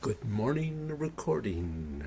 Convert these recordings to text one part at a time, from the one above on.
Good morning, recording.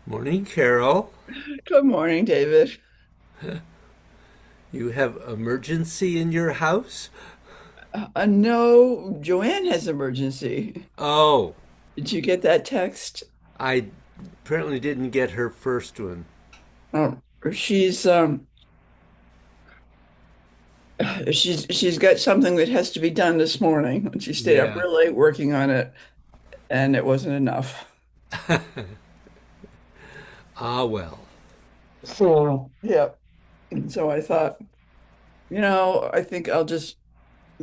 Morning, Carol. Good morning, David. You have emergency in your house? No, Joanne has emergency. Oh, Did you get that text? I apparently didn't get her first one. Oh, she's she's got something that has to be done this morning, and she stayed up Yeah. real late working on it, and it wasn't enough. Ah, well. Yeah. And so I thought, I think I'll just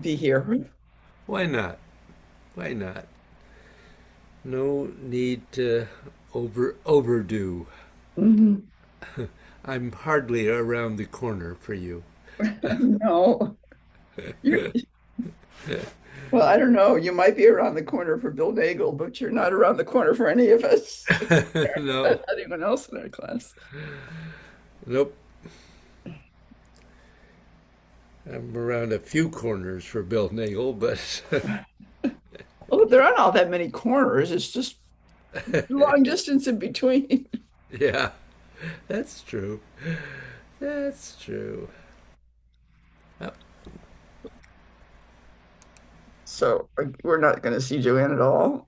be here. Why not? Why not? No need to overdo. Mhm. I'm hardly around the corner for you. No, you're, well, I don't know. You might be around the corner for Bill Nagel, but you're not around the corner for any of us, No. anyone else in our class. Nope. I'm around a few corners for Bill Nagel, but Well, there aren't all that many corners. It's just long distance in between. yeah, that's true. That's true. Oh, So we're not going to see Joanne at all.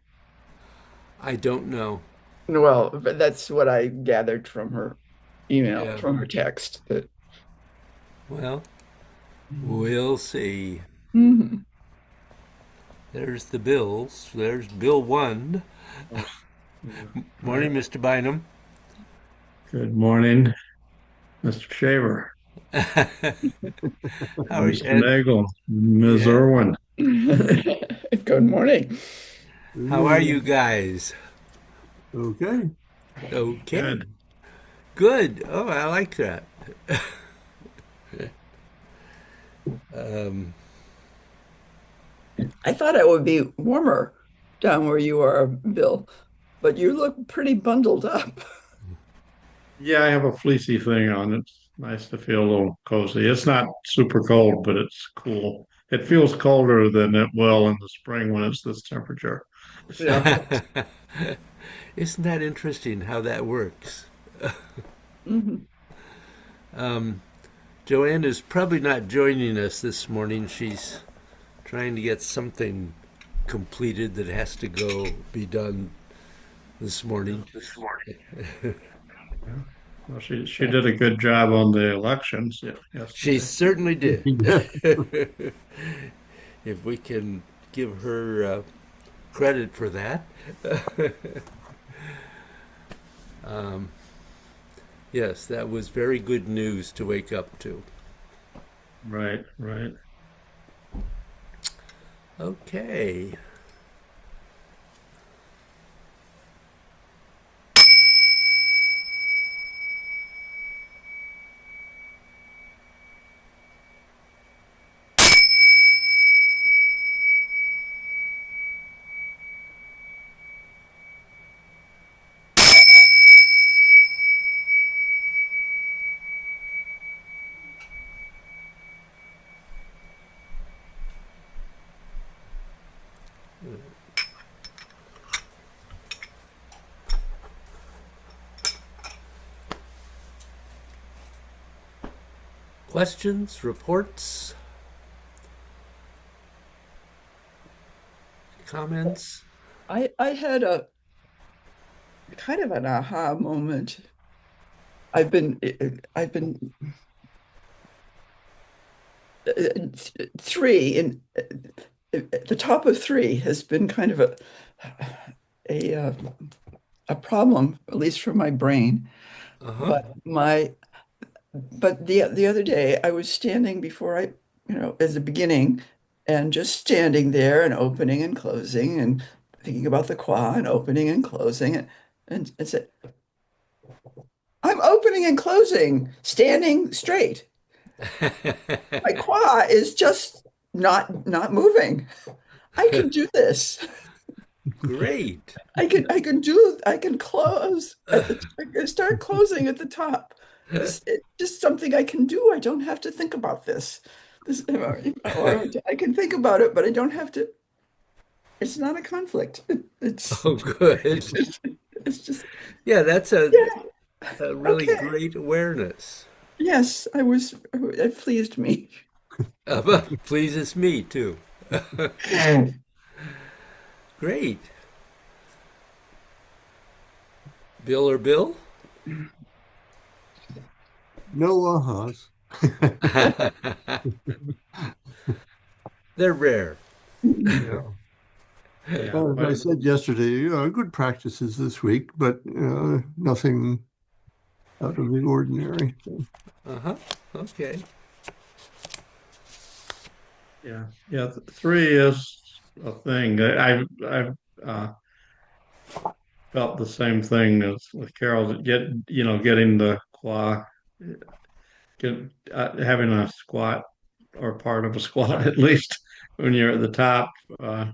I don't know. Well, but that's what I gathered from her email, Yeah. from her text. That Well, we'll see. Mhm. There's the bills. There's Bill 1. All Morning, right. Mr. Bynum. Good morning, Mr. Shaver, How are you? Mr. Nagel, Ms. Yeah. Irwin. Good morning. Good How are morning. you guys? Okay. Okay. Good. Good. Oh, I like that. Um, I thought it would be warmer down where you are, Bill, but you look pretty bundled up. Yeah, I have a fleecy thing on. It's nice to feel a little cozy. It's not super cold, but it's cool. It feels colder than it will in the spring when it's this temperature. Yeah. isn't that interesting how that works? Mhm. Joanne is probably not joining us this morning. She's trying to get something completed that has to go be done this morning. Yeah. Well, she did a good job on the elections She yesterday. certainly did. If we can give her credit for that. Yes, that was very good news to wake up to. Right, right. Okay. Questions, reports, comments? I had a kind of an aha moment. I've been three in the top of three has been kind of a uh, a problem, at least for my brain. Uh huh. But the other day I was standing before as a beginning, and just standing there and opening and closing and thinking about the qua and opening and closing and said, I'm opening and closing, standing straight. My qua is just not moving. I can do this. Great. I can close I can start closing at the top. It's just something I can do. I don't have to think about this. I can think about it, but I don't have to. It's not a conflict. Oh, good. It's, it's just, Yeah, that's yeah, a really okay. great awareness. Yes, it pleased me. Pleases me too. Great. Bill or Bill? No ahas. They're rare. Yeah. Yeah, Well, as I but said yesterday, good practices this week, but nothing out of the ordinary. So, Uh huh. Okay. yeah, yeah. Three is a thing. I've felt the same thing as with Carol. Getting the qua, get having a squat or part of a squat at least when you're at the top uh,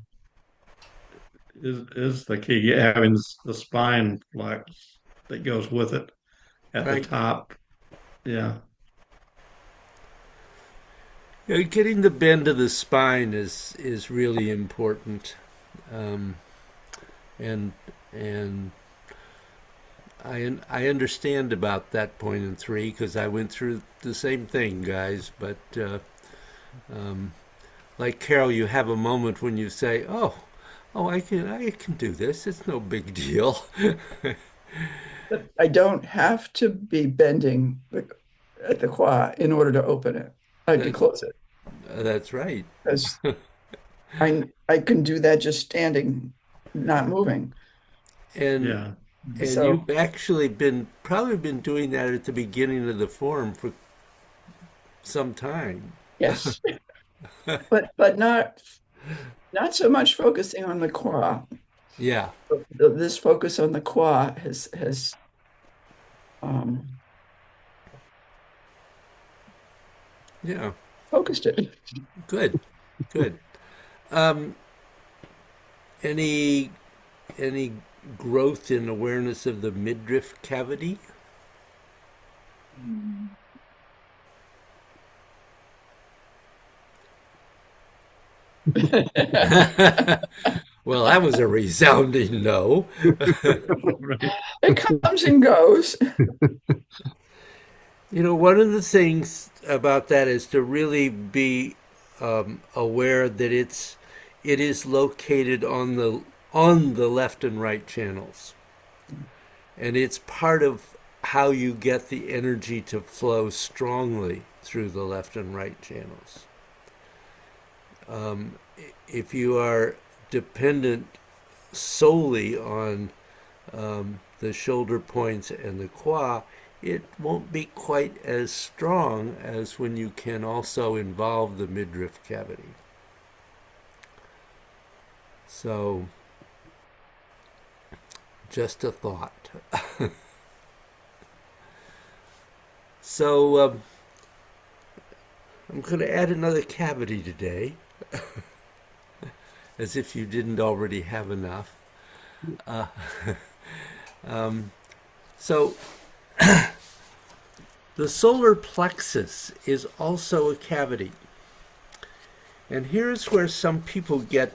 is the key. Having the spine flex that goes with it at the Right. top. Yeah, Yeah, getting the bend of the spine is really important, um, and and I understand about that point in three because I went through the same thing, guys. But um, like Carol, you have a moment when you say, "Oh, I can do this. It's no big deal." But I don't have to be bending at the qua in order to open it, to That's close it, that's right. because I can do that just standing, not moving. And yeah, and So you've actually probably been doing that at the beginning of the forum for some time. yes, but not so much focusing on the qua. Yeah, This focus on the qua has um, yeah. focused it. Good, good. Um, any any growth in awareness of the midriff cavity? Well, that was a resounding no. right. It comes and goes. One of the things about that is to really be aware that it is located on the left and right channels, and it's part of how you get the energy to flow strongly through the left and right channels. If you are dependent solely on the shoulder points and the qua, it won't be quite as strong as when you can also involve the midriff cavity. So, just a thought. So, I'm going to add another cavity today, as if you didn't already have enough. Uh, so, the solar plexus is also a cavity. And here's where some people get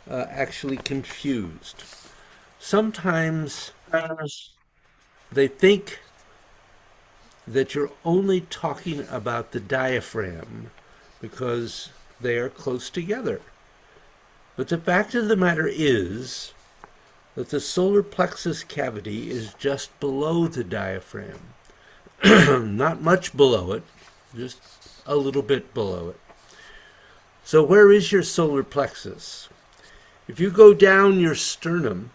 actually confused. Sometimes they think that you're only talking about the diaphragm because they are close together. But the fact of the matter is that the solar plexus cavity is just below the diaphragm. Not much below it, just a little bit below it. So where is your solar plexus? If you go down your sternum,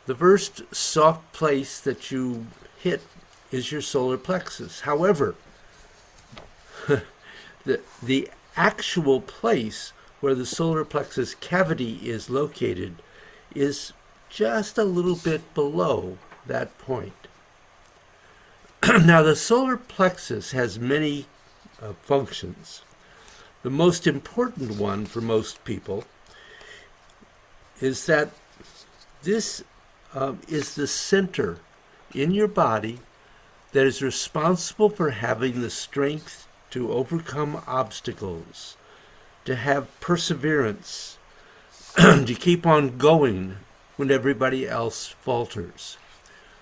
the first soft place that you hit is your solar plexus. However, the actual place where the solar plexus cavity is located is just a little bit below that point. Now, the solar plexus has many functions. The most important one for most people is that this is the center in your body that is responsible for having the strength to overcome obstacles, to have perseverance, to keep on going when everybody else falters.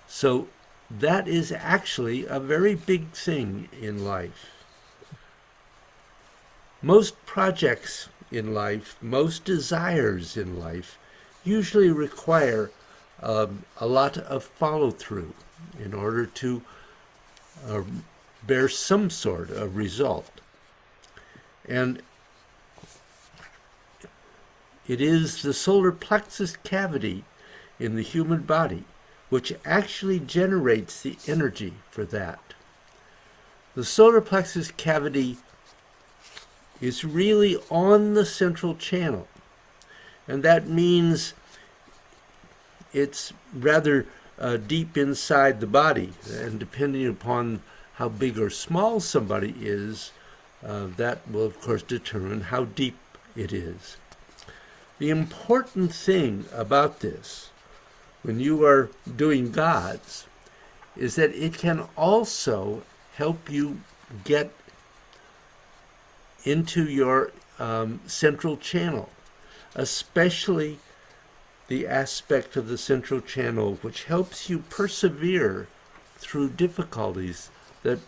So that is actually a very big thing in life. Most projects in life, most desires in life, usually require a lot of follow-through in order to bear some sort of result. And it is the solar plexus cavity in the human body which actually generates the energy for that. The solar plexus cavity is really on the central channel, and that means it's rather deep inside the body, and depending upon how big or small somebody is, that will of course determine how deep it is. The important thing about this, when you are doing gods, is that it can also help you get into your central channel, especially the aspect of the central channel which helps you persevere through difficulties that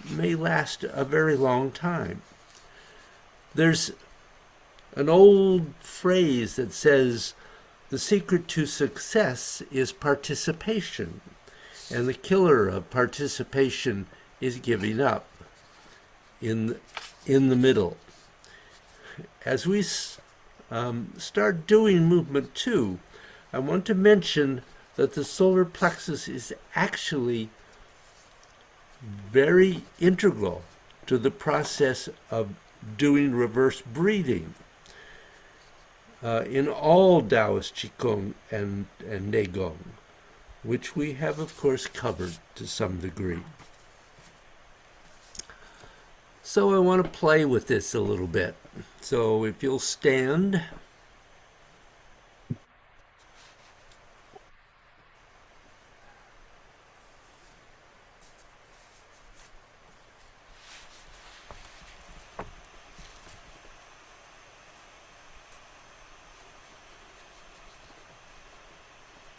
may last a very long time. There's an old phrase that says, the secret to success is participation, and the killer of participation is giving up in the middle. As we start doing movement 2, I want to mention that the solar plexus is actually very integral to the process of doing reverse breathing. In all Taoist Qigong and Neigong, which we have, of course, covered to some degree. So I want to play with this a little bit. So if you'll stand.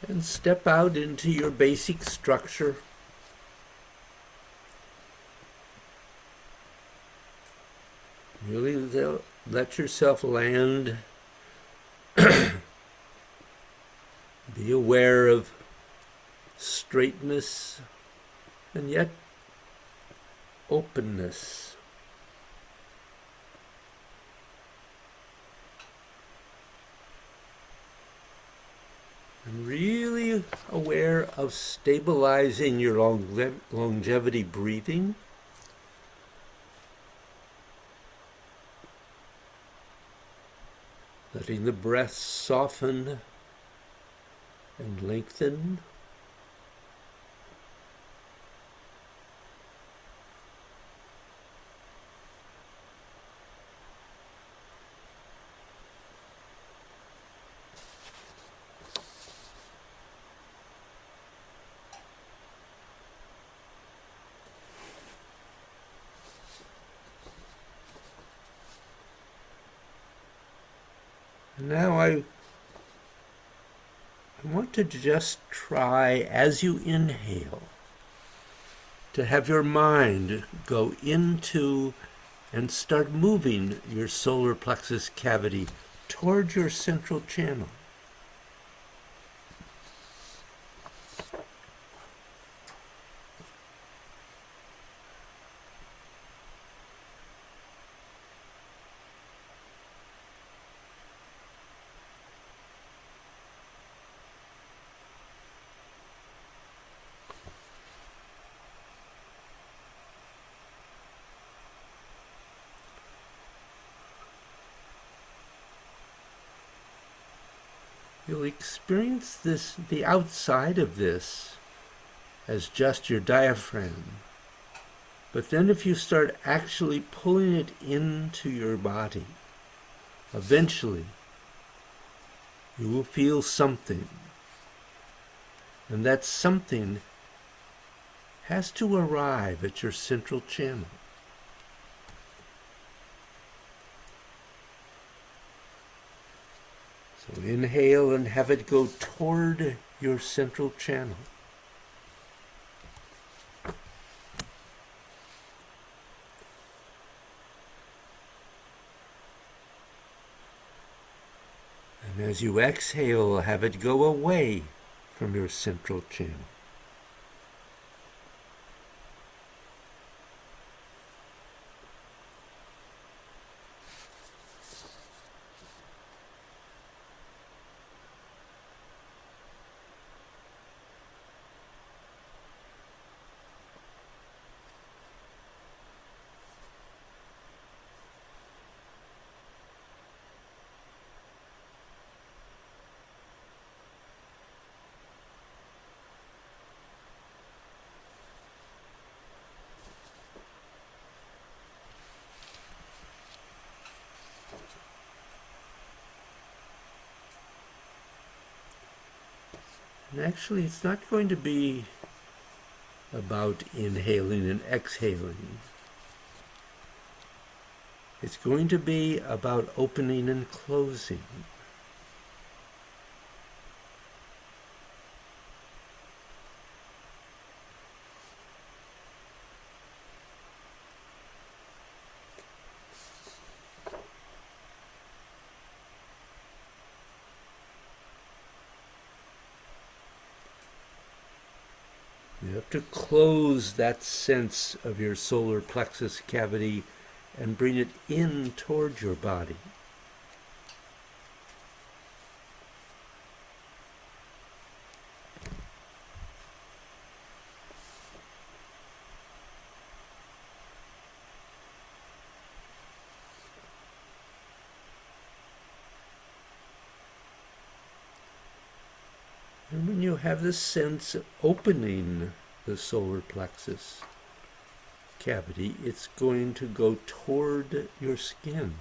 And step out into your basic structure. Really let yourself land. Be aware of straightness and yet openness. And of stabilizing your longevity breathing. Letting the breath soften and lengthen. Now I want to just try, as you inhale, to have your mind go into and start moving your solar plexus cavity toward your central channel. You'll experience this, the outside of this, as just your diaphragm. But then if you start actually pulling it into your body, eventually you will feel something. And that something has to arrive at your central channel. So inhale and have it go toward your central channel. And as you exhale, have it go away from your central channel. And actually, it's not going to be about inhaling and exhaling. It's going to be about opening and closing. You have to close that sense of your solar plexus cavity and bring it in toward your body. And when you have this sense of opening the solar plexus cavity, it's going to go toward your skin.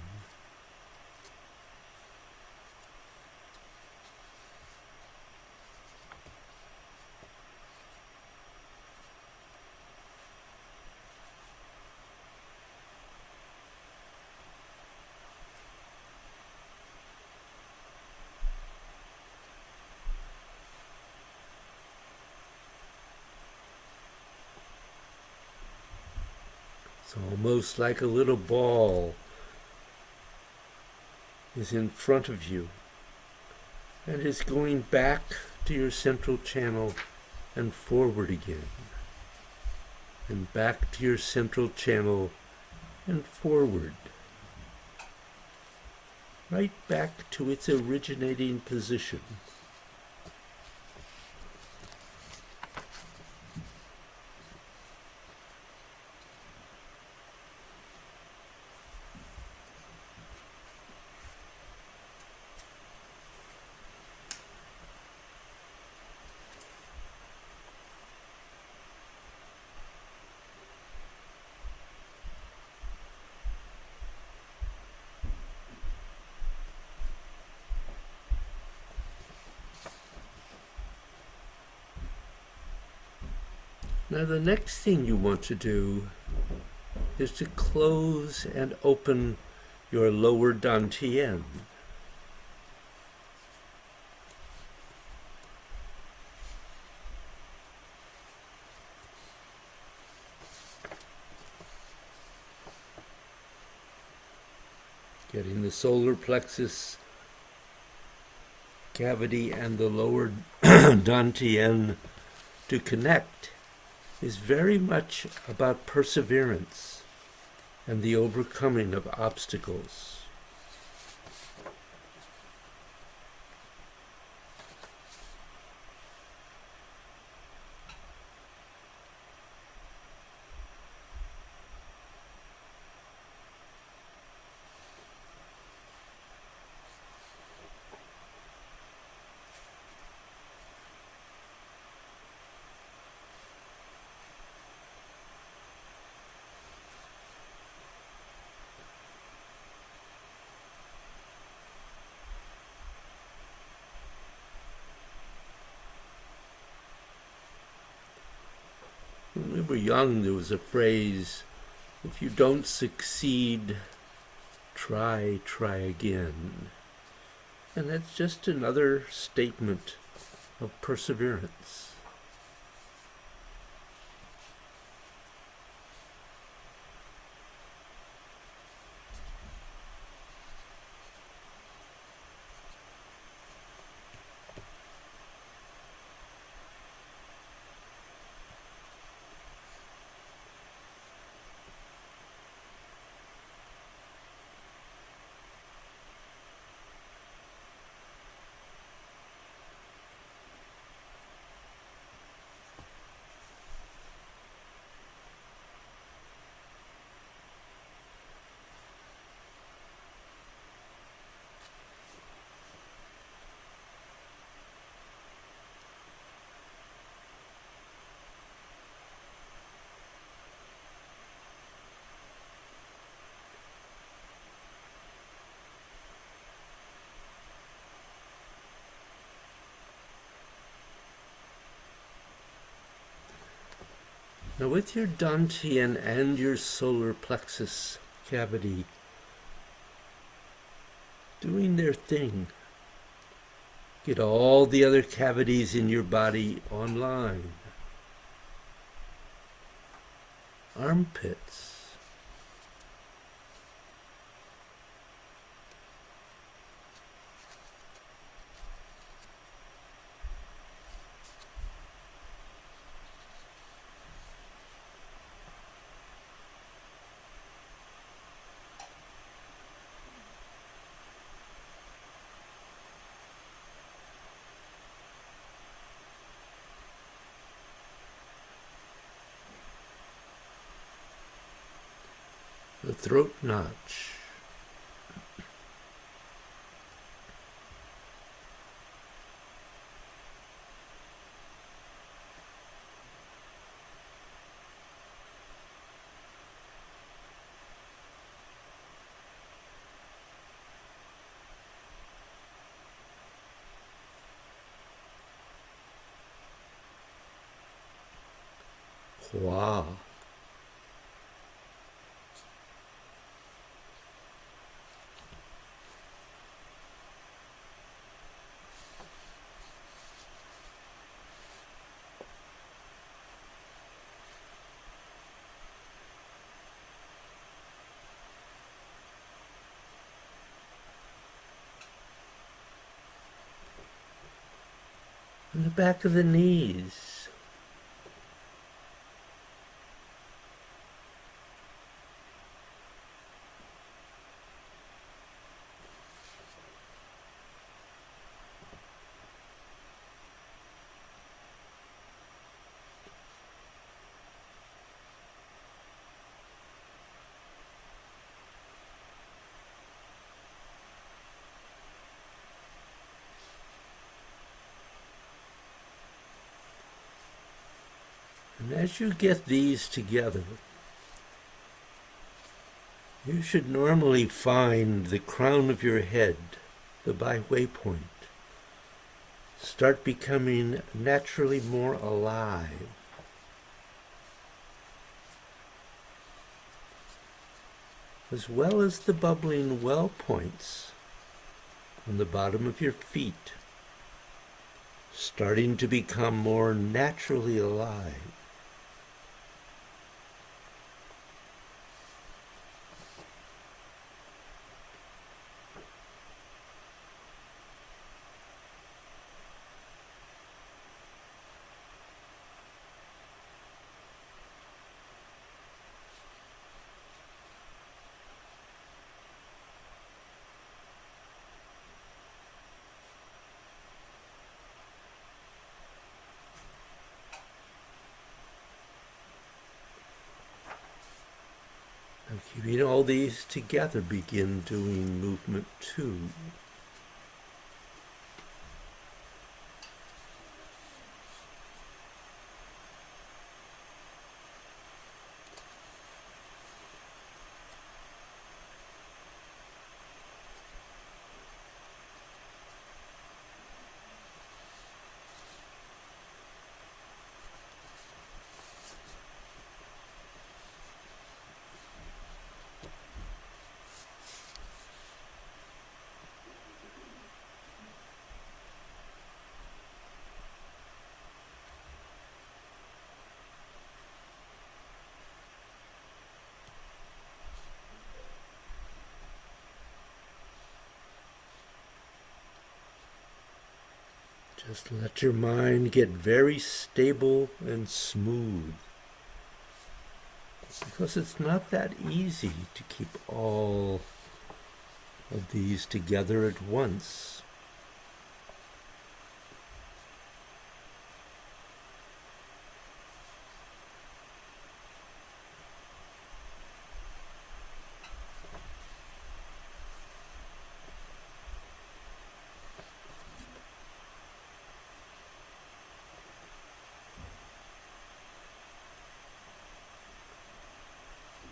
It's almost like a little ball is in front of you and is going back to your central channel and forward again, and back to your central channel and forward, right back to its originating position. Now the next thing you want to do is to close and open your lower dantian. Getting the solar plexus cavity and the lower dantian to connect is very much about perseverance and the overcoming of obstacles. When we were young, there was a phrase, if you don't succeed, try again. And that's just another statement of perseverance. Now with your dantian and your solar plexus cavity doing their thing, get all the other cavities in your body online. Armpits. The throat notch. Wow. And the back of the knees. And as you get these together, you should normally find the crown of your head, the byway point, start becoming naturally more alive. as well as the bubbling well points on the bottom of your feet, starting to become more naturally alive. And keeping all these together, begin doing movement 2. Just let your mind get very stable and smooth, because it's not that easy to keep all of these together at once.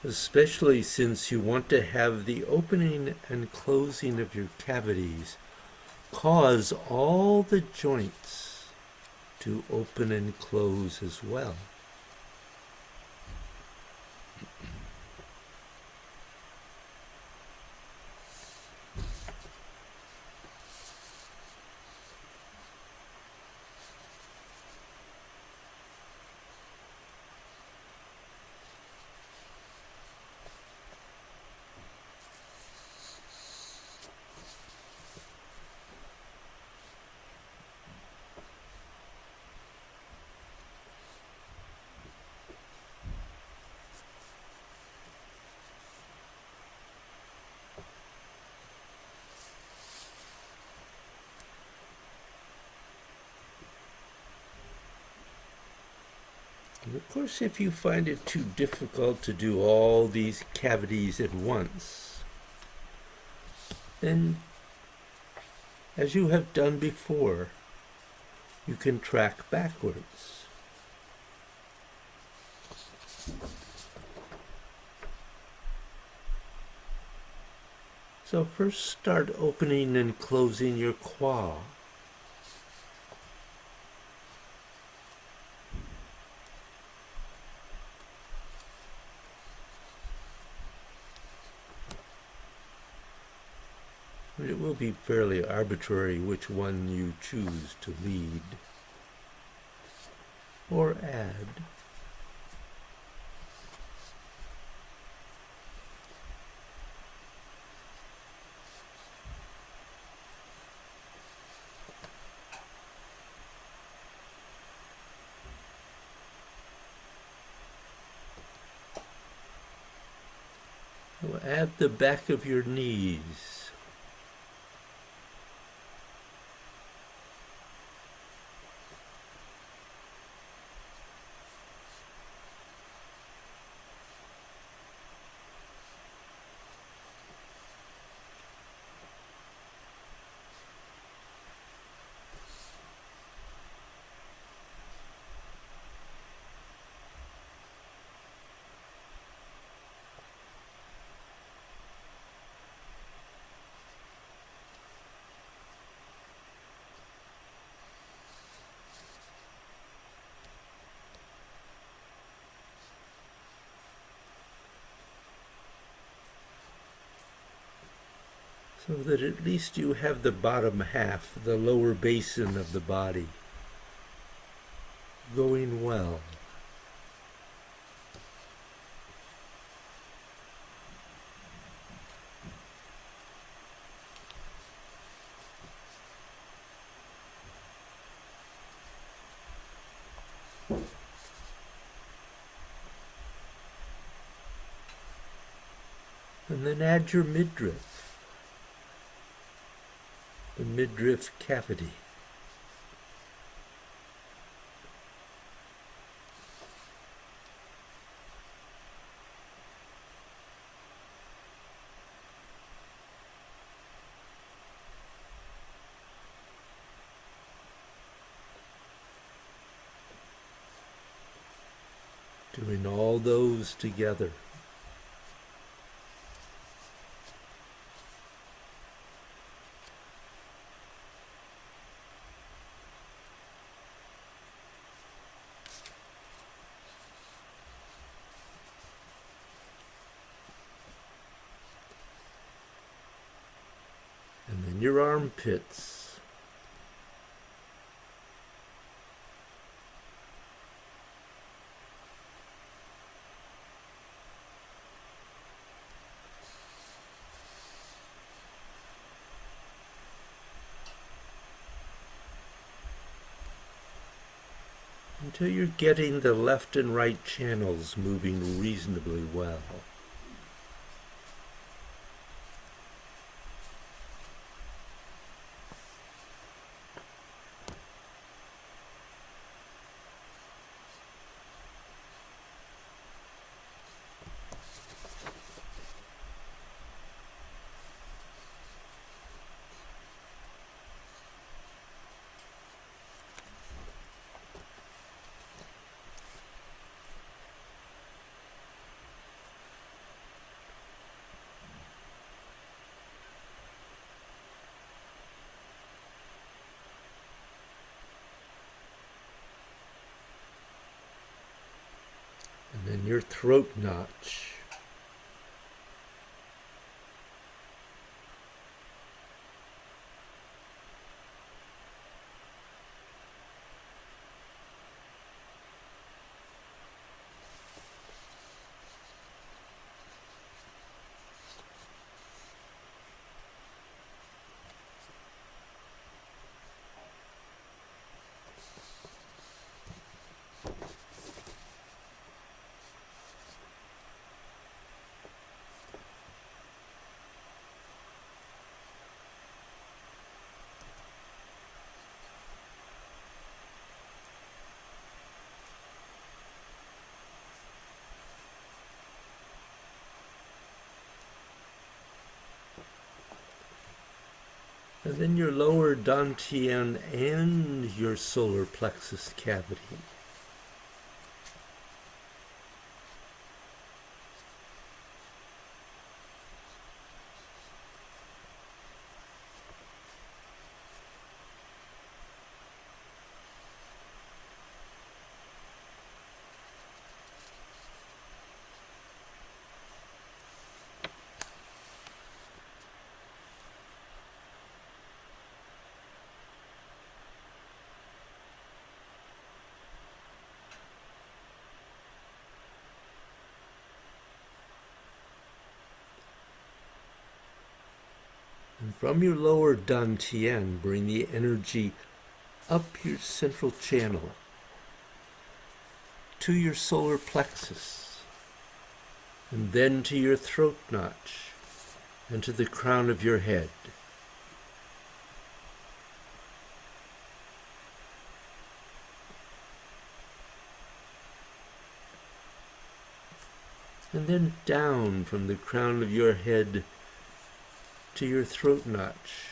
Especially since you want to have the opening and closing of your cavities cause all the joints to open and close as well. And of course, if you find it too difficult to do all these cavities at once, then, as you have done before, you can track backwards. So first start opening and closing your qua. It will be fairly arbitrary which one you choose to lead or add. We'll add the back of your knees. so that at least you have the bottom half, the lower basin of the body, going well. And then add your midriff, the midriff cavity. Doing all those together. And then your armpits. Until you're getting the left and right channels moving reasonably well. And then your throat notch. And then your lower dantian and your solar plexus cavity. And from your lower dantian, bring the energy up your central channel to your solar plexus, and then to your throat notch and to the crown of your head. And then down from the crown of your head to your throat notch,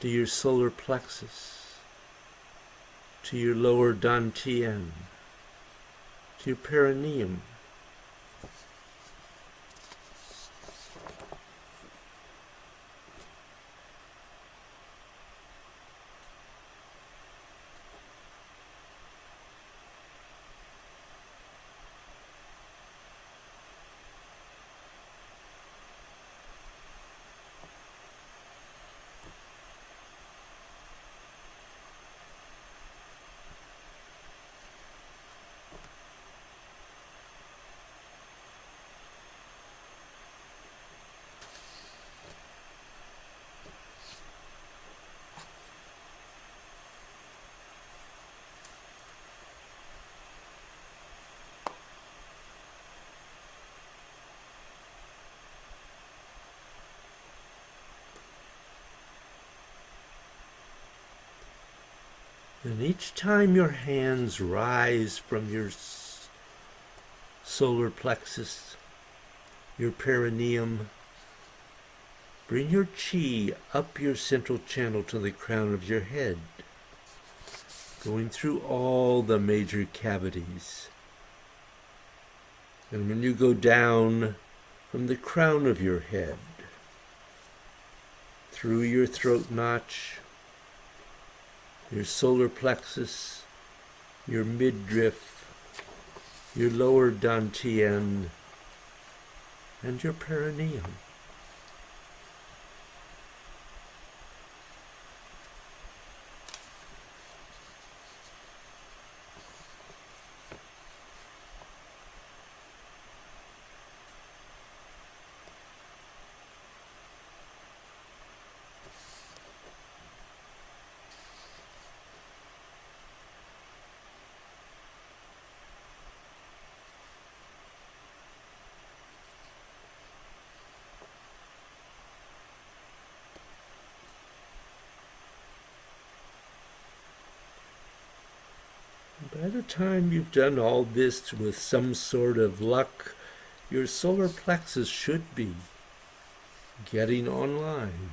to your solar plexus, to your lower dantian, to your perineum. And each time your hands rise from your solar plexus, your perineum, bring your chi up your central channel to the crown of your head, going through all the major cavities. And when you go down from the crown of your head, through your throat notch, your solar plexus, your midriff, your lower dantian, and your perineum. By the time you've done all this with some sort of luck, your solar plexus should be getting online.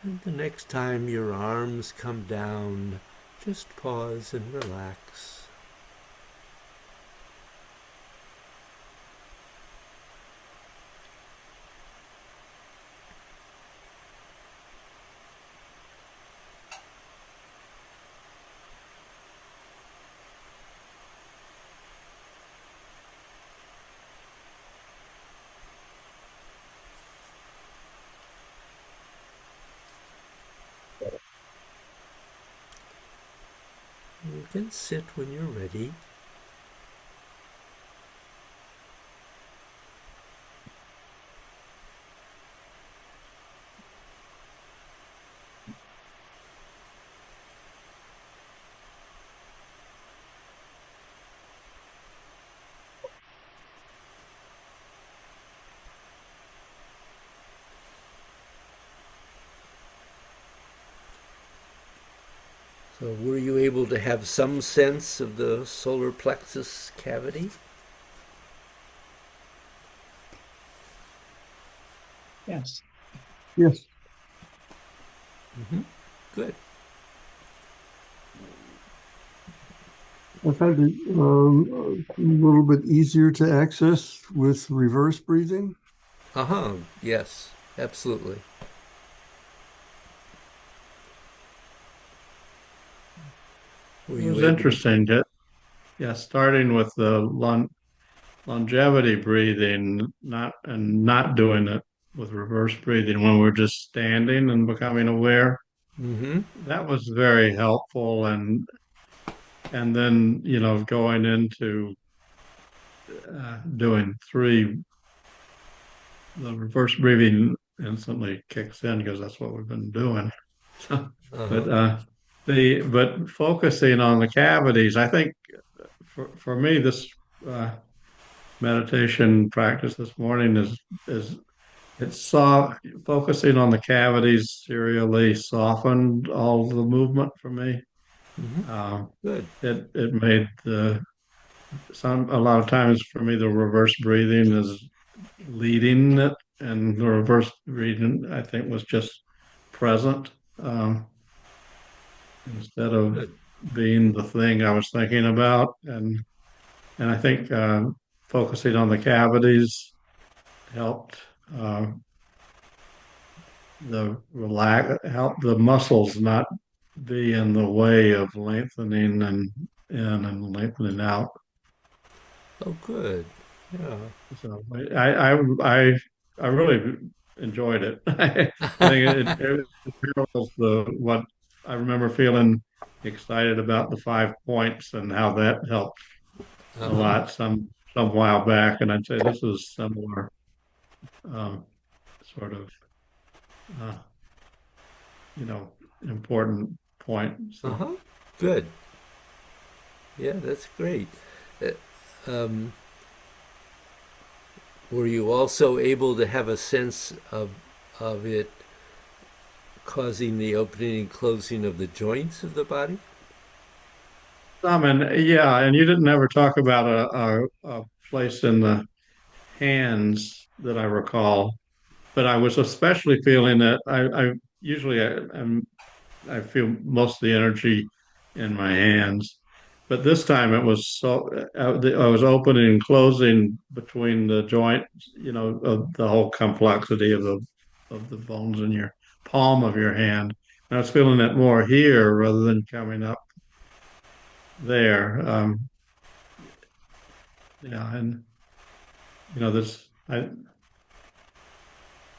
And the next time your arms come down, just pause and relax. You can sit when you're ready. So were you able to have some sense of the solar plexus cavity? Yes. Yes. Good. I found it a little bit easier to access with reverse breathing. Uh-huh. Yes, absolutely. Were It you was able to? interesting that, yeah, starting with the longevity breathing, not doing it with reverse breathing when we're just standing and becoming aware. Mm-hmm. That was very helpful, and then going into doing three, the reverse breathing instantly kicks in because that's what we've been doing. Uh-huh. But but focusing on the cavities, I think for me this uh, meditation practice this morning is it's focusing on the cavities serially softened all the movement for me. Mm-hmm. Uh, Good. it made a lot of times for me the reverse breathing is leading it, and the reverse breathing I think was just present instead of Good. being the thing I was thinking about, and I think focusing on the cavities helped uh, help the muscles not be in the way of lengthening and in and lengthening out. Oh, good. Yeah. So I really enjoyed it. I think it parallels what I remember feeling excited about the 5 points and how that helped a Uh-huh. lot some while back, and I'd say this is similar, um, sort of, uh, you know, important point. So Uh-huh. Good. Yeah, that's great. Uh, Um, were you also able to have a sense of it causing the opening and closing of the joints of the body? yeah, and you didn't ever talk about a place in the hands that I recall, but I was especially feeling that I usually I feel most of the energy in my hands. But this time it was so I was opening and closing between the joints, of the whole complexity of the bones in your palm of your hand. And I was feeling it more here rather than coming up there. Yeah, and this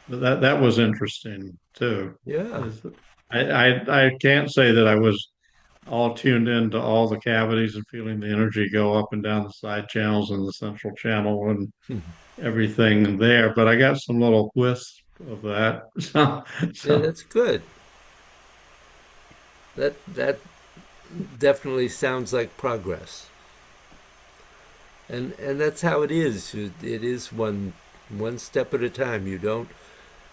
that was interesting too. Yeah. Is I can't say that I was all tuned into all the cavities and feeling the energy go up and down the side channels and the central channel and everything there. But I got some little wisp of that. So, Yeah, so that's good. That definitely sounds like progress. And that's how it is. It is one step at a time. You don't,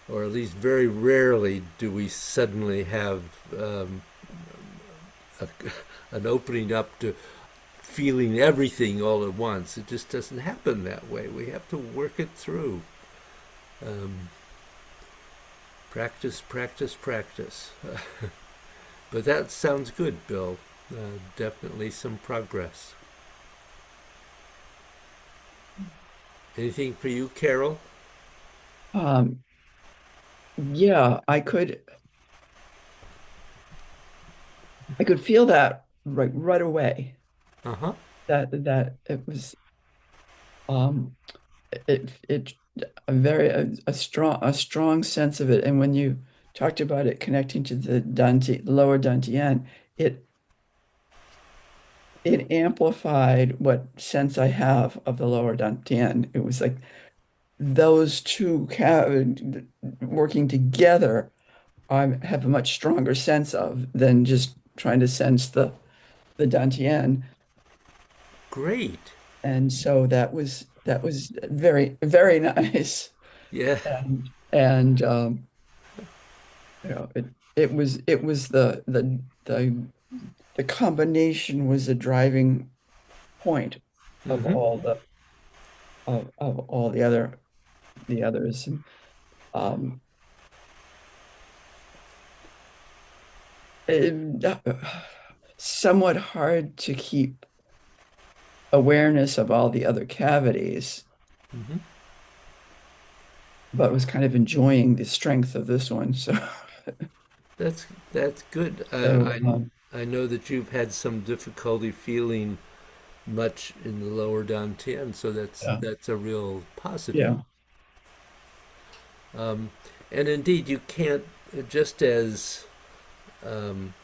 or at least very rarely do we suddenly have um, a, an opening up to feeling everything all at once. It just doesn't happen that way. We have to work it through. Um, practice, practice, practice. But that sounds good, Bill. Definitely some progress. Anything for you, Carol? Um, yeah, I could feel that right away. Uh huh. That it was um it a strong sense of it. And when you talked about it connecting to the lower dantian, it it amplified what sense I have of the lower dantian. It was like those two working together, I have a much stronger sense of than just trying to sense the dantian. Great. And so that was very, very nice. Yeah. And it was the combination was the driving point of Mm-hmm. all of all the others. And, um, somewhat hard to keep awareness of all the other cavities, Mm-hmm. but was kind of enjoying the strength of this one. So, That's good. so I know that you've had some difficulty feeling much in the lower dantian, so yeah, that's a real positive. yeah, Um, and indeed, you can't just as um,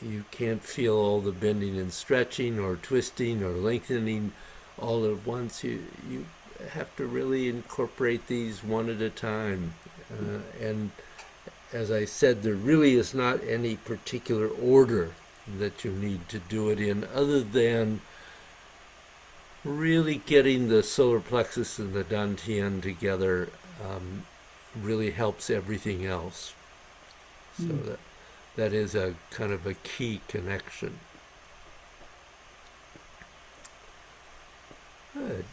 you can't feel all the bending and stretching or twisting or lengthening all at once. You have to really incorporate these one at a time. And as I said, there really is not any particular order that you need to do it in, other than really getting the solar plexus and the dantian together um, really helps everything else. So mm. that is a kind of a key connection. Good.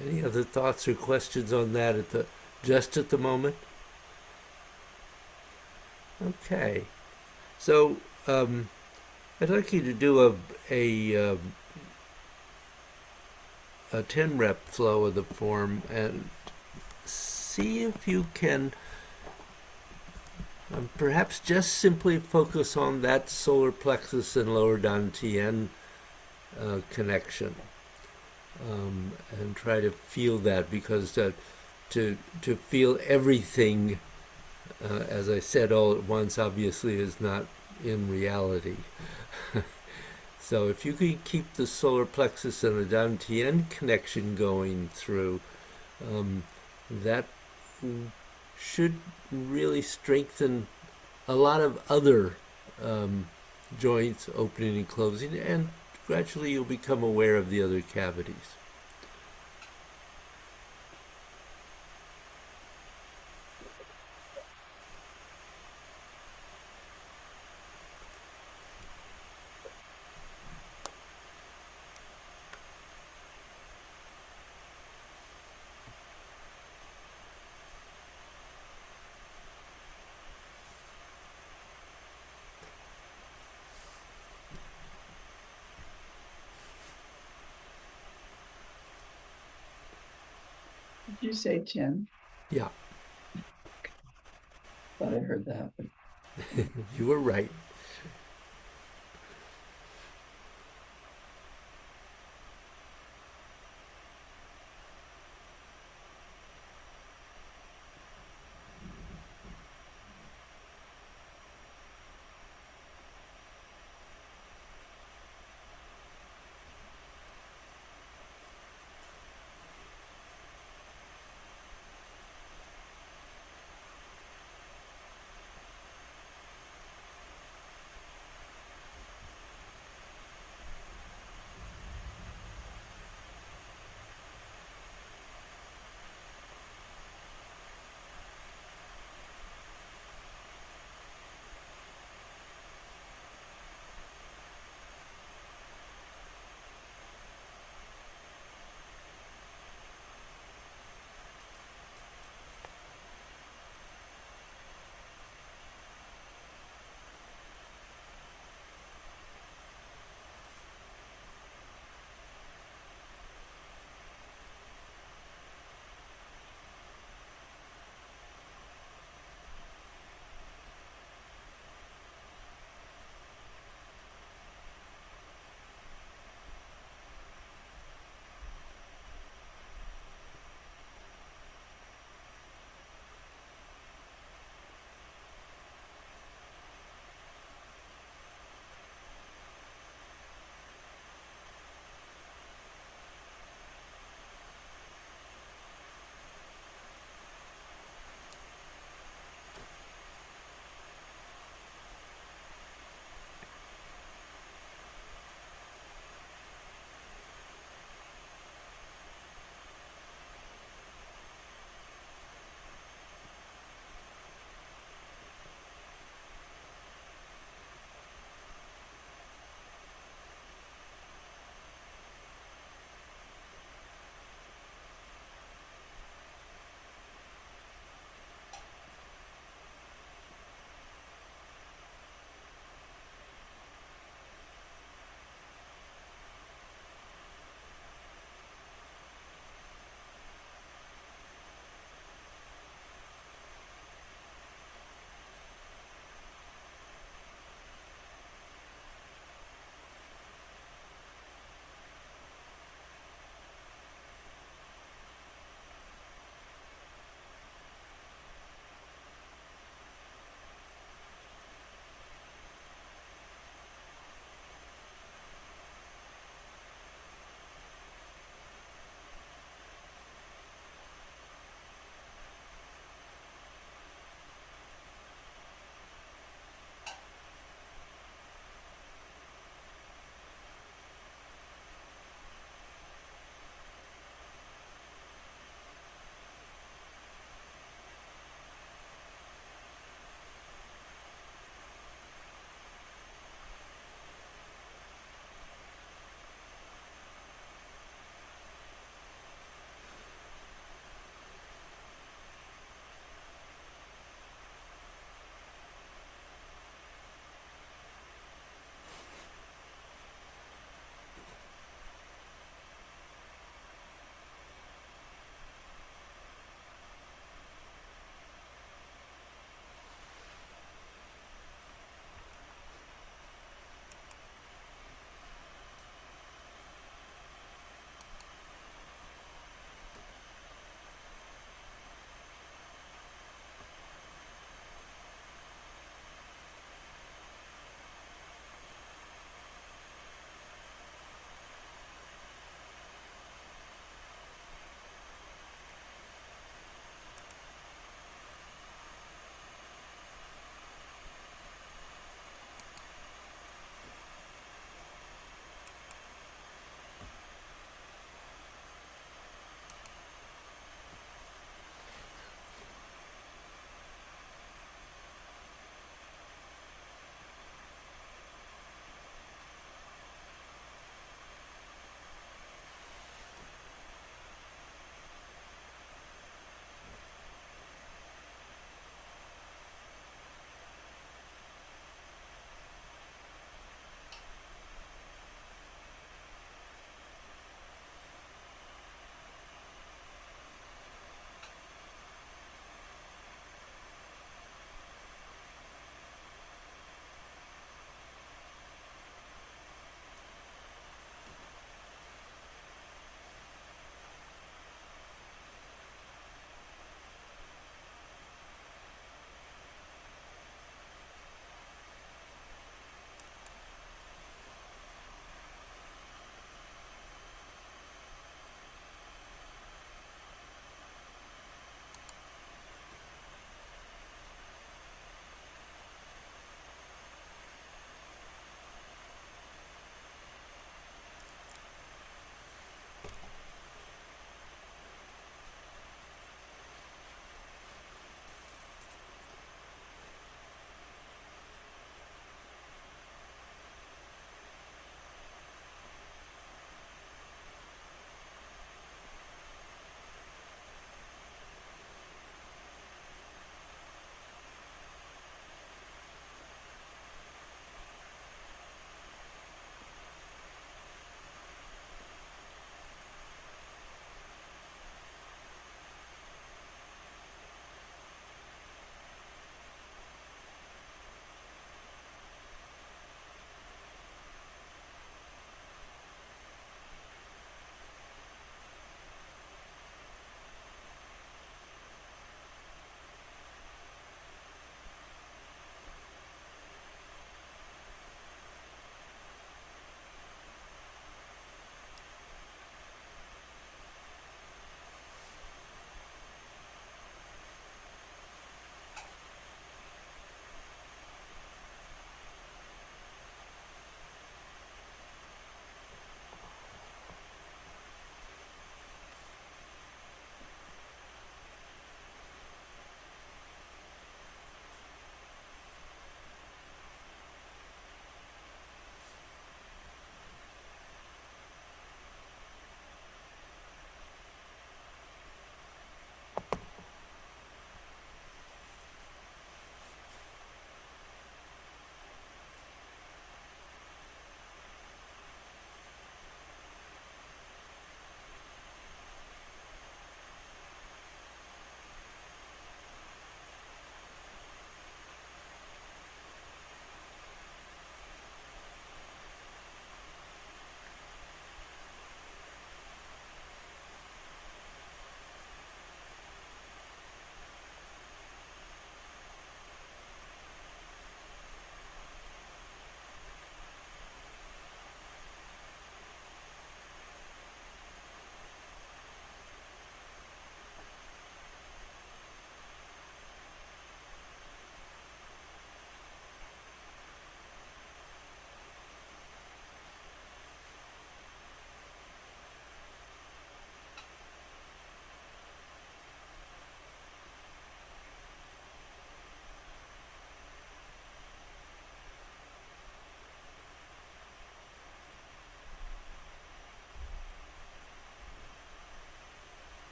Any other thoughts or questions on that at the moment? Okay. So I'd like you to do a 10 rep flow of the form and see if you can perhaps just simply focus on that solar plexus and lower dantian connection, and try to feel that, because to feel everything, as I said, all at once obviously is not in reality. So if you can keep the solar plexus and the dantian connection going through, that should really strengthen a lot of other um, joints opening and closing, and gradually you'll become aware of the other cavities. Did you say 10? Yeah, Thought I heard that, but you were right.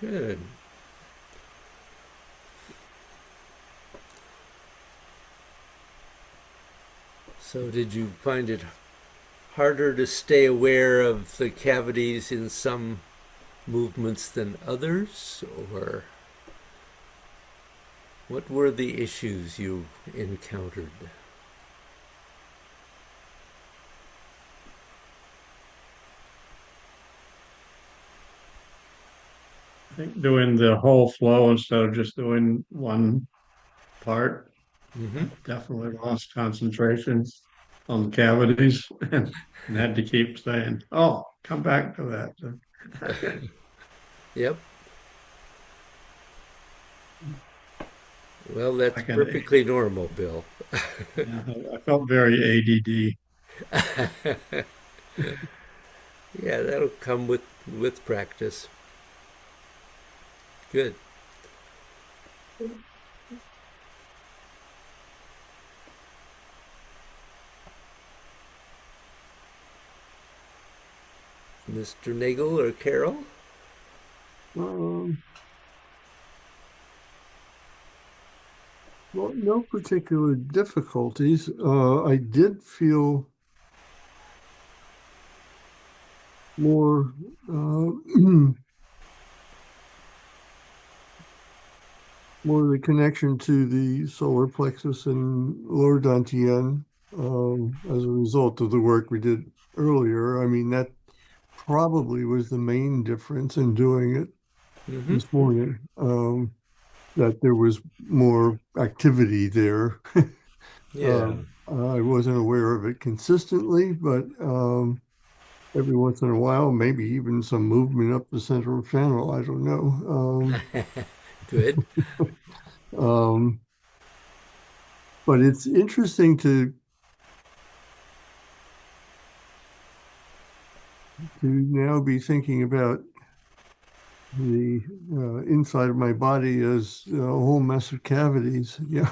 Good. So, did you find it harder to stay aware of the cavities in some movements than others, or what were the issues you encountered? I think doing the whole flow instead of just doing one part, I Mm-hmm. definitely lost concentration on the cavities and had to keep saying, "Oh, come back to that." Yep. Well, that's Like an, perfectly normal, Bill. yeah, I felt very ADD. Yeah, that'll come with practice. Good. Mr. Nagel or Carol? Um, well, no particular difficulties. I did feel more more the connection to the solar plexus and lower dantian as a result of the work we did earlier. I mean, that probably was the main difference in doing it Mm-hmm. this morning, that there was more activity there. Yeah. I wasn't aware of it consistently, but every once in a while, maybe even some movement up the central channel. I don't know. Good. Um, but it's interesting to now be thinking about the inside of my body as a whole mess of cavities. Yeah.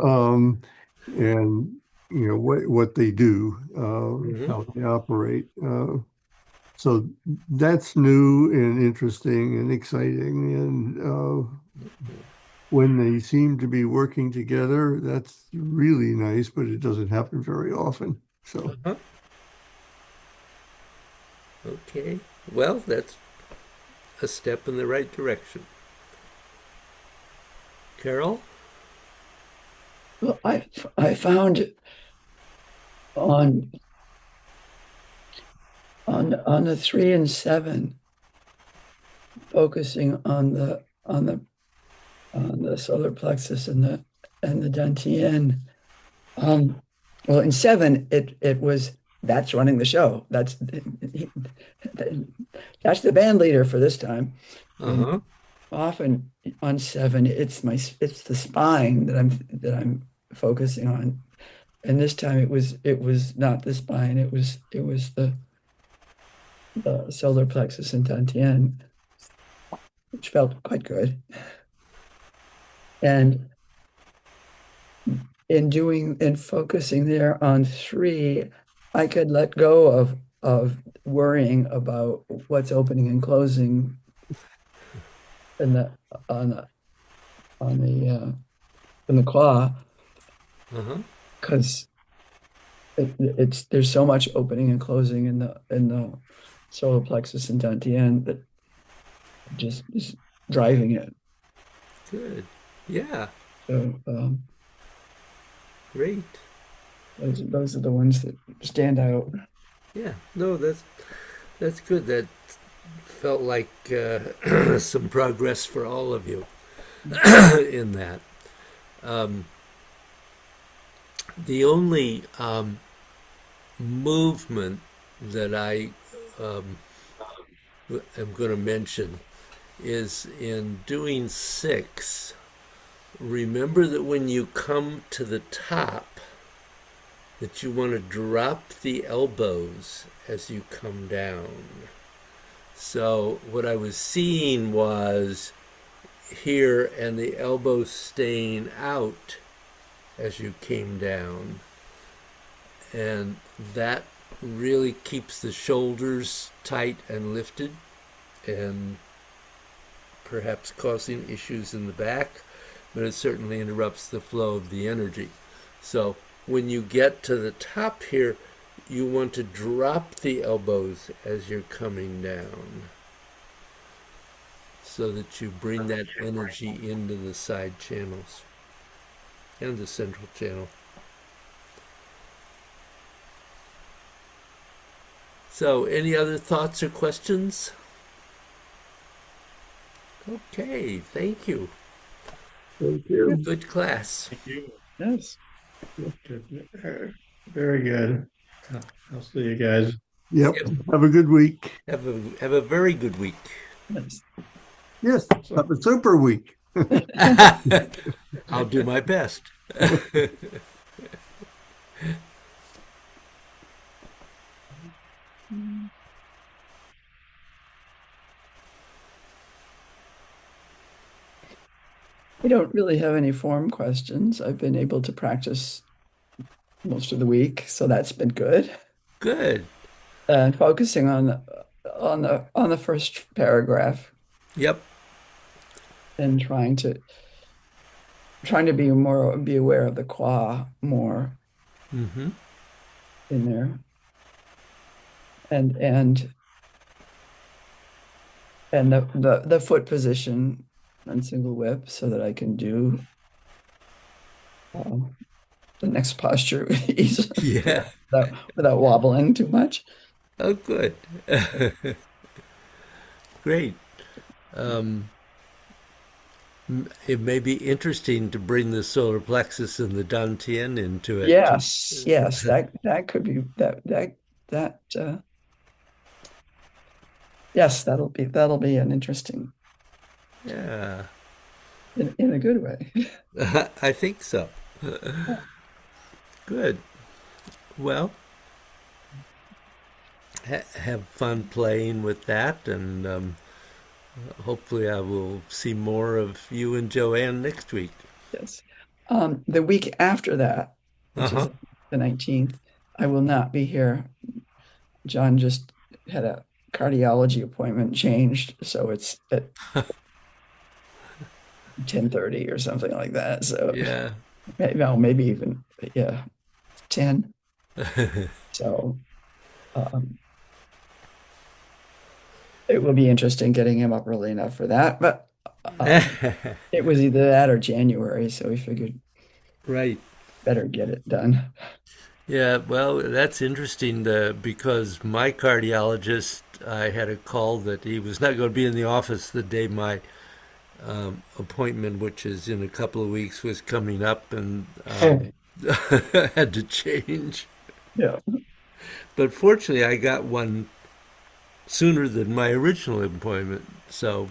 um, and what they do, Mm-hmm. how they operate. So that's new and interesting and exciting. And when they seem to be working together, that's really nice, but it doesn't happen very often. So Uh-huh. Okay. Well, that's a step in the right direction. Carol? Well, I found on on the 3 and 7, focusing on the solar plexus and the dantian. Um, well, in 7, it was that's running the show. That's the band leader for this time. And Uh-huh. often on 7, it's the spine that I'm focusing on. And this time it was not the spine. It was the solar plexus and dantian, which felt quite good. And in focusing there on 3, I could let go of worrying about what's opening and closing in the on the on the in the claw, Uh-huh. because it's there's so much opening and closing in the solar plexus and dantian that just is driving it. Good. Yeah. So Great. those are the ones that stand out. Yeah. No, that's good. That felt like some progress for all of you in that. Um, the only movement that I um, am going to mention is in doing 6. Remember that when you come to the top, that you want to drop the elbows as you come down. So what I was seeing was here and the elbows staying out as you came down. And that really keeps the shoulders tight and lifted. and perhaps causing issues in the back, but it certainly interrupts the flow of the energy. So when you get to the top here, you want to drop the elbows as you're coming down so that you bring that energy into the side channels and the central channel. So, any other thoughts or questions? Okay, thank you. Thank Yeah. you. Good class. Thank you. Yes. Very good. I'll see you guys. Yep. Yep. Have a good week. Have a very good week. Yes. Yes. Have a super week. I'll do my best. I don't really have any form questions. I've been able to practice most of the week, so that's been good. Good. And focusing on the first paragraph Yep. and trying to be aware of the qua more Mm-hmm. in there, and and the foot position and single whip so that I can do um, the next posture easily Yeah. without wobbling too much. Oh, good. Great. Um, it may be interesting to bring the solar plexus and the dantian into it. Yes, yes, that could be that yes, that'll be an interesting Yeah, in a good way. I think so. Good. Well, have fun playing with that, and hopefully, I will see more of you and Joanne next week. Yes. The week after that, Uh which is huh. the 19th, I will not be here. John just had a cardiology appointment changed, so it's at 10:30 or something like that. So Yeah. no, maybe even yeah, 10. So um, it will be interesting getting him up early enough for that. But it was either that or January, so we figured Right. better get it done. Yeah, well, that's interesting because my cardiologist, I had a call that he was not going to be in the office the day my appointment, which is in a couple of weeks, was coming up, and had to change. Yeah. But fortunately, I got one sooner than my original appointment. So,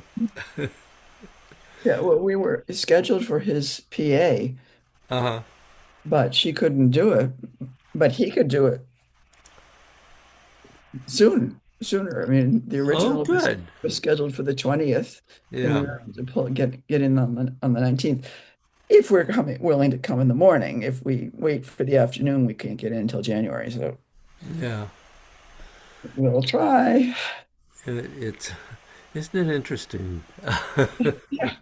Yeah, well, we were scheduled for his PA, uh-huh. but she couldn't do it. But he could do it sooner. I mean, the Oh, original good. was scheduled for the 20th, and we Yeah, were able to get in on the 19th. If we're willing to come in the morning, if we wait for the afternoon, we can't get in until January. So yeah. we'll try. It's isn't it interesting? Yeah.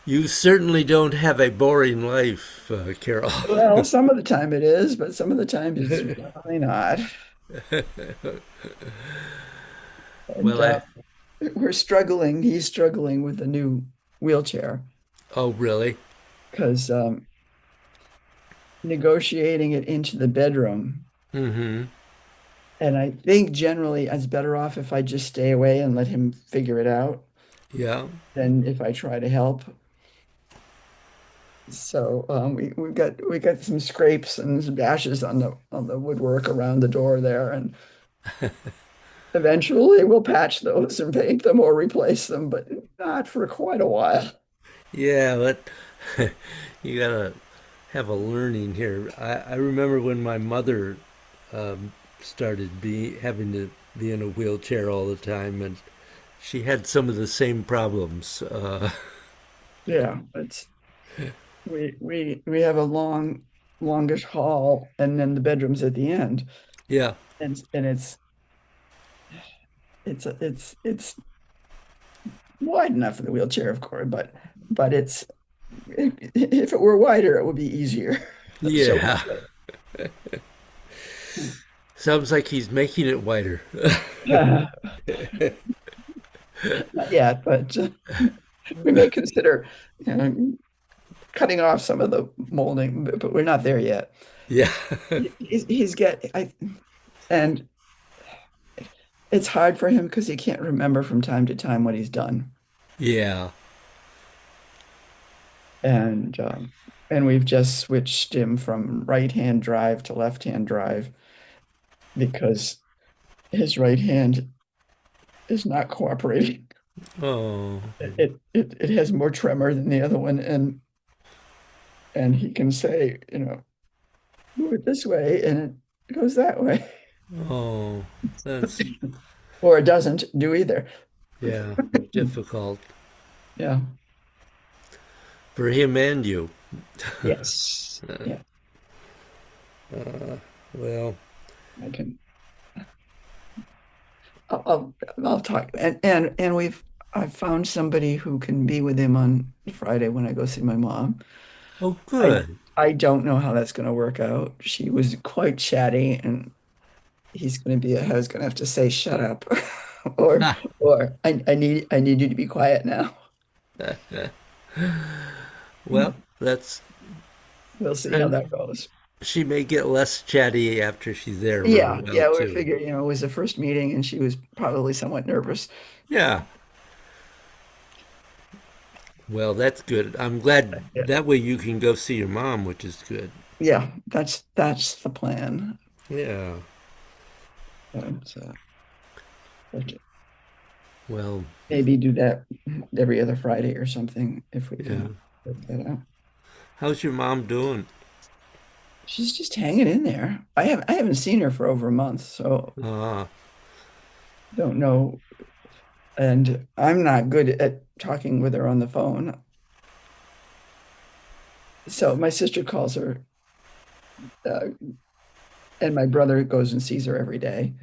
You certainly don't have a boring life, Carol. Well, some of the time it is, but some of the time it's really not. And Well, I. we're struggling. He's struggling with the new wheelchair Oh, really? because negotiating it into the bedroom. Mm-hmm. And I think generally it's better off if I just stay away and let him figure it out Yeah. than if I try to help. So we got some scrapes and some dashes on the woodwork around the door there, and eventually we'll patch those and paint them or replace them, but not for quite a while. Yeah, but you gotta have a learning here. I remember when my mother started having to be in a wheelchair all the time, and she had some of the same problems. Yeah, it's we have a longish hall, and then the bedroom's at the end, Yeah, and it's it's wide enough for the wheelchair, of course, but it's if it were wider, it would be easier. So Yeah. Sounds like he's making it wider. not yet, but we may consider, you know, cutting off some of the molding, but we're not there yet. Yeah. He's get I and it's hard for him because he can't remember from time to time what he's done. Yeah. And and we've just switched him from right-hand drive to left-hand drive because his right hand is not cooperating. Oh. It has more tremor than the other one, and he can say, you know, move it this way, and it goes that way, Oh. That's, or it doesn't do either. yeah, difficult Yeah. for him and you. Yes. Yeah. Well, I can. I'll talk, and I've found somebody who can be with him on Friday when I go see my mom. oh, I good. I don't know how that's going to work out. She was quite chatty, and he's going to be. I was going to have to say, "Shut up," or I need you to be quiet now. Well, that's, We'll see how and that goes. she may get less chatty after she's there a little Yeah, while yeah, we too. figured, it was the first meeting, and she was probably somewhat nervous. Yeah. Well, that's good. I'm glad Yeah, that way you can go see your mom, which is good. yeah, that's the plan. Yeah. And, but Well, maybe do that every other Friday or something if we yeah. can work that out. How's your mom doing? She's just hanging in there. I haven't seen her for over a month, so Ah, don't know. And I'm not good at talking with her on the phone. So my sister calls her, uh, and my brother goes and sees her every day.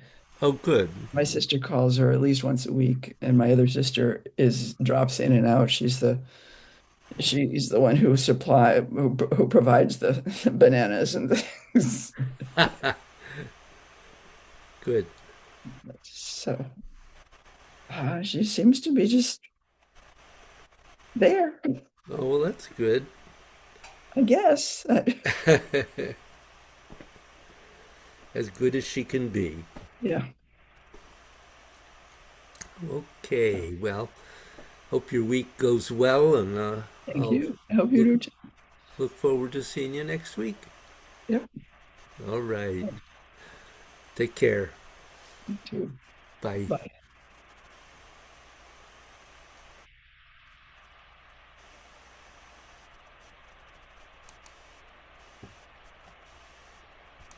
oh, good. My sister calls her at least once a week, and my other sister is drops in and out. She's the one who provides the bananas and things. Good. So she seems to be just there, Oh, well, that's good. I guess. As good as she can be. Yeah. Okay. Well, hope your week goes well, and Thank I'll you. I hope you look do too. look forward to seeing you next week. Yep. All right. Take care. You too. Bye. Bye.